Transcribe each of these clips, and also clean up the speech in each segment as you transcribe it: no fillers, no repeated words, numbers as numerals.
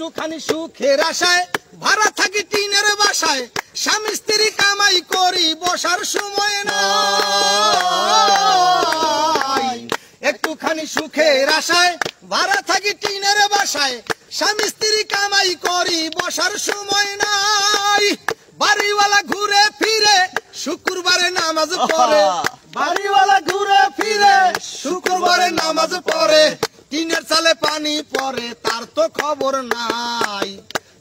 একটুখানি সুখের আশায় ভাড়া থাকি টিনের বাসায়, স্বামী স্ত্রী কামাই করি বসার সময় নাই। একটুখানি সুখের আশায় ভাড়া থাকি টিনের বাসায়, স্বামী স্ত্রী কামাই করি বসার সময় নাই। বাড়িওয়ালা ঘুরে ফিরে শুক্রবারে নামাজ পড়ে, বাড়িওয়ালা ঘুরে ফিরে শুক্রবারে নামাজ পড়ে, টিনের চালে পানি পড়ে তার তো খবর নাই।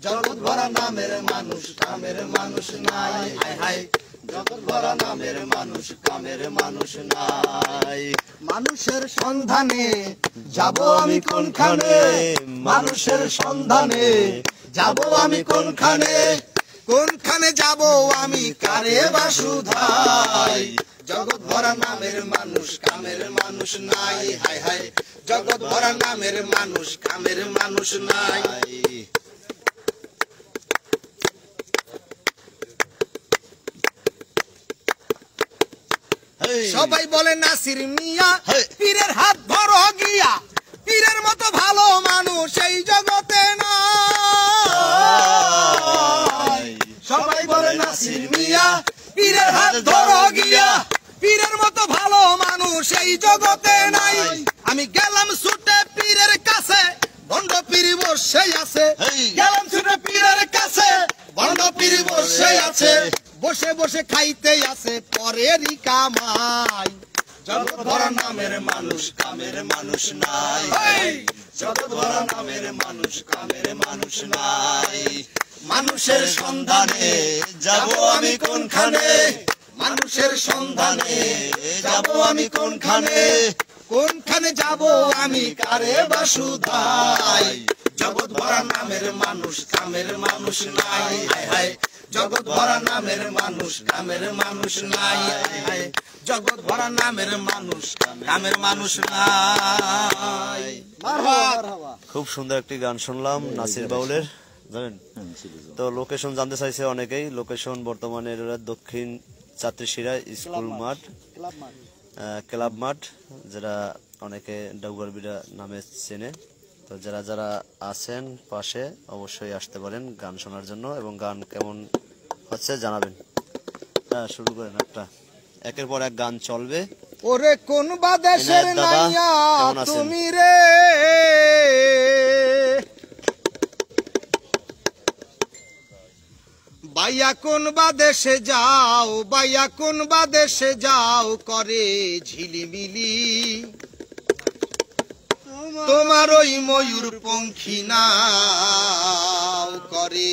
জগৎ ভরা নামের মানুষ কামের মানুষ নাই, হায় হায় জগৎ ভরা নামের মানুষ কামের মানুষ নাই। মানুষের সন্ধানে যাব আমি কোনখানে, মানুষের সন্ধানে যাব আমি কোনখানে, কোনখানে যাব আমি কারে বাসুধাই। জগৎ ভরা নামের মানুষ কামের মানুষ নাই, হায় হায় জগৎ ভরা নামের মানুষ কামের মানুষ নাই। সবাই বলে নাসির মিয়া পীরের হাত ধরো গিয়া, পীরের মতো ভালো মানুষ এই জগতে নাই। সবাই বলে নাসির মিয়া পীরের হাত ধরো গিয়া, পীরের মতো ভালো মানুষ এই জগতে নাই। আমি গেলাম ছুটে পীরের কাছে, ভণ্ড পীর বসে আছে, গেলাম ছুটে পীরের কাছে, ভণ্ড পীর বসে আছে, বসে বসে খাইতে আছে পরেরই কামাই। জগৎ ভরা নামের মানুষ কামের মানুষ নাই, জগৎ ভরা নামের মানুষ কামের মানুষ নাই। মানুষের সন্ধানে যাব আমি কোনখানে, মানুষের সন্ধানে যাব আমি কোনখানে, কোনখানে যাব আমি কারে বাসুধাই। জগৎ ভরা নামের মানুষ কামের মানুষ নাই, হায় হায় জগৎ ভরা নামের মানুষ কামের মানুষ নাই, হায় হায় জগৎ ভরা নামের মানুষ কামের মানুষ নাই। খুব সুন্দর একটি গান শুনলাম নাসির বাউলের, জানেন তো। লোকেশন জানতে চাইছে অনেকেই, লোকেশন বর্তমানে দক্ষিণ চাত্রিশিরা স্কুল মাঠ, ক্লাব মাঠ, যারা অনেকে ডাউগারবিড়া নামে চেনে। তো যারা যারা আছেন পাশে অবশ্যই আসতে পারেন গান শোনার জন্য, এবং গান কেমন হচ্ছে জানাবেন। হ্যাঁ শুরু করেন, একটা একের পর এক গান চলবে। ওরে কোন বাদেশের নাইয়া তুমি রে, বাইয়া কোন বাদেশে যাও, বাইয়া কোন বাদেশে যাও করে ঝিলিমিলি, তোমার ওই ময়ূর পঙ্খী নাও করে